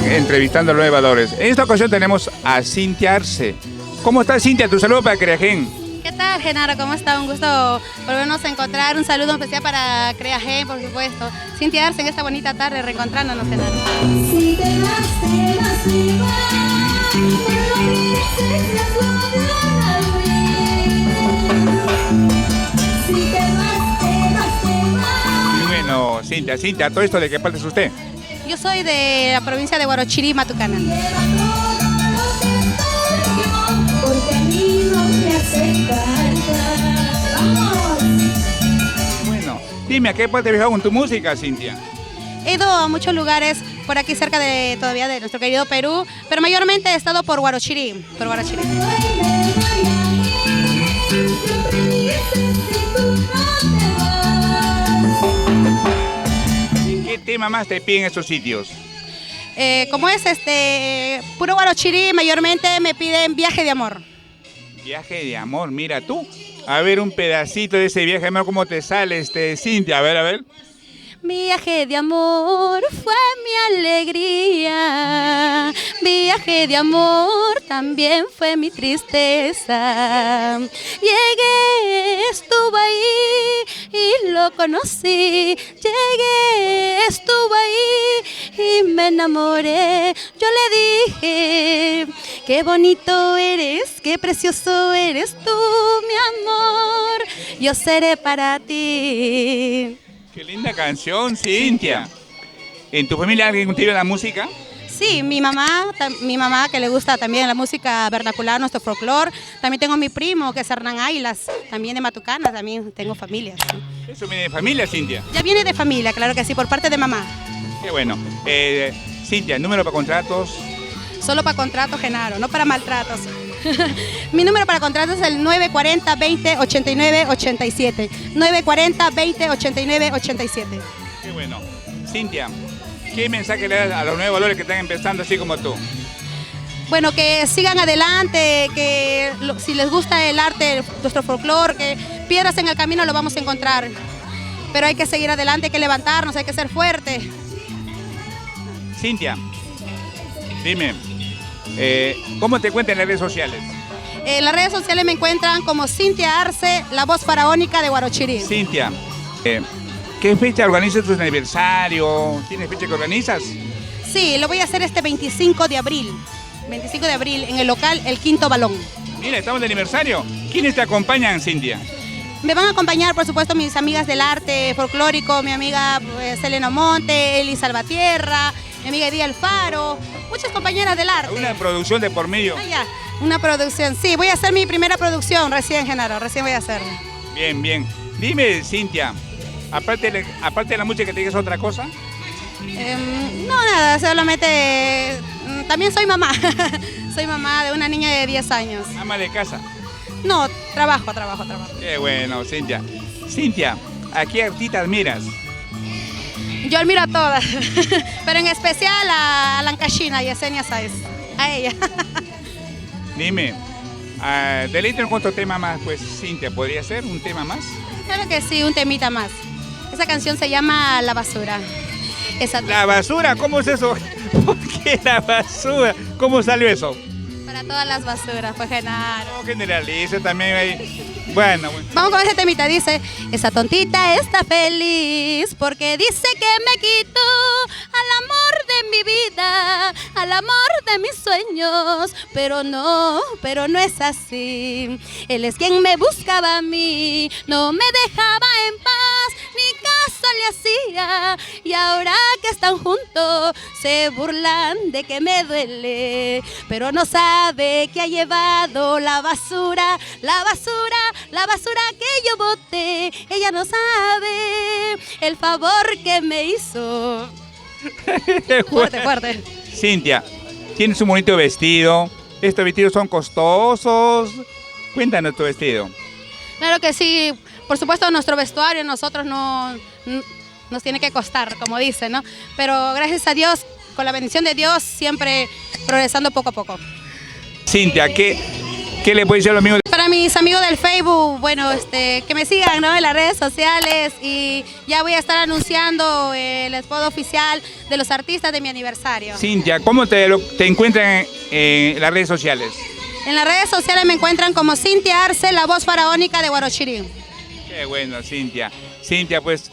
Entrevistando a los evadores. En esta ocasión tenemos a Cintia Arce. ¿Cómo estás, Cintia? Tu saludo para Creagen. ¿Qué tal, Genaro? ¿Cómo está? Un gusto volvernos a encontrar. Un saludo especial para Creagen, por supuesto. Cintia Arce en esta bonita tarde, reencontrándonos, Genaro. Si te vas, te vas, Bueno, Cintia, ¿todo esto de qué parte es usted? Yo soy de la provincia de Huarochirí, Matucana. Bueno, dime, ¿a qué parte has viajado con tu música, Cintia? He ido a muchos lugares por aquí cerca de todavía de nuestro querido Perú, pero mayormente he estado por Huarochirí, ¿Qué tema más te piden estos sitios? Como es puro Huarochirí, mayormente me piden Viaje de Amor. Viaje de Amor, mira tú. A ver un pedacito de ese viaje de amor, ¿cómo te sale, Cintia? A ver. Viaje de amor fue mi alegría, viaje de amor también fue mi tristeza. Llegué, estuve ahí y lo conocí, llegué, estuve ahí y me enamoré. Yo le dije, qué bonito eres, qué precioso eres tú, mi amor, yo seré para ti. Qué linda canción, Cintia. ¿En tu familia alguien cultiva la música? Sí, mi mamá que le gusta también la música vernacular, nuestro folclore. También tengo mi primo que es Hernán Ailas, también de Matucana, también tengo familia. ¿Sí? ¿Eso viene de familia, Cintia? Ya viene de familia, claro que sí, por parte de mamá. Qué bueno. Cintia, ¿número para contratos? Solo para contratos, Genaro, no para maltratos. Mi número para contratos es el 940-20-89-87. 940-20-89-87. Qué bueno. Cintia, ¿qué mensaje le das a los nuevos valores que están empezando así como tú? Bueno, que sigan adelante, que si les gusta el arte, nuestro folclore, que piedras en el camino lo vamos a encontrar. Pero hay que seguir adelante, hay que levantarnos, hay que ser fuertes. Cintia, dime, ¿cómo te encuentran en las redes sociales? En las redes sociales me encuentran como Cintia Arce, la voz faraónica de Huarochirí. Cintia, ¿qué fecha organizas tu aniversario? ¿Tienes fecha que organizas? Sí, lo voy a hacer este 25 de abril. 25 de abril en el local El Quinto Balón. Mira, estamos de aniversario. ¿Quiénes te acompañan, Cintia? Me van a acompañar, por supuesto, mis amigas del arte folclórico, mi amiga Selena Monte, Eli Salvatierra, mi amiga Edith Alfaro, muchas compañeras del arte. Una producción de por medio. Ah, ya, una producción. Sí, voy a hacer mi primera producción recién, Genaro, recién voy a hacer. Bien, bien. Dime, Cintia, aparte de la música, ¿te digas otra cosa? No, nada, solamente... También soy mamá. Soy mamá de una niña de 10 años. ¿Ama de casa? No, trabajo. Qué bueno, Cintia. Cintia, ¿a qué artista admiras? Yo admiro a todas, pero en especial a Lancashina y a Yesenia Sáez, a ella. Dime, deleítanos con otro tema más, pues, Cintia, ¿podría ser un tema más? Claro que sí, un temita más. Esa canción se llama La Basura. ¿La basura? ¿Cómo es eso? ¿Por qué la basura? ¿Cómo salió eso? Para todas las basuras, pues, Genaro. No generalice también ahí. Bueno. Vamos con ese temita, dice: esa tontita está feliz porque dice que me quitó al amor de mi vida, al amor de mis sueños, pero no es así. Él es quien me buscaba a mí, no me dejaba en paz, ni caso le hacía, y ahora que están juntos se burlan de que me duele, pero no sabe que ha llevado la basura que yo boté. Ella no sabe el favor que me hizo. Fuerte. Cintia, tienes un bonito vestido, ¿Estos vestidos son costosos? Cuéntanos tu vestido. Claro que sí, por supuesto nuestro vestuario nosotros no nos tiene que costar, como dicen, ¿no? Pero gracias a Dios, con la bendición de Dios, siempre progresando poco a poco. Cintia, ¿qué le puedes decir a los amigos? Para mis amigos del Facebook, bueno, que me sigan, ¿no?, en las redes sociales, y ya voy a estar anunciando el spot oficial de los artistas de mi aniversario. Cintia, ¿cómo te encuentran en las redes sociales? En las redes sociales me encuentran como Cintia Arce, la voz faraónica de Huarochirí. Qué bueno, Cintia. Cintia, pues,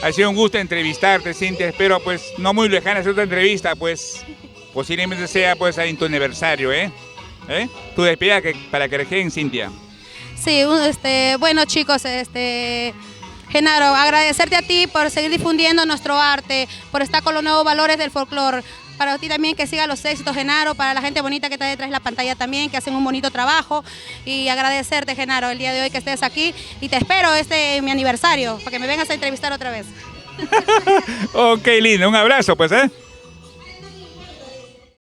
ha sido un gusto entrevistarte, Cintia. Espero, pues, no muy lejana hacer otra entrevista, pues, posiblemente sea, pues, en tu aniversario, ¿eh? Tu despedida para que rejeen, Cintia. Sí, bueno, chicos, Genaro, agradecerte a ti por seguir difundiendo nuestro arte, por estar con los nuevos valores del folclore. Para ti también, que siga los éxitos, Genaro, para la gente bonita que está detrás de la pantalla también, que hacen un bonito trabajo. Y agradecerte, Genaro, el día de hoy que estés aquí. Y te espero mi aniversario, para que me vengas a entrevistar otra vez. Ok, lindo. Un abrazo, pues, ¿eh?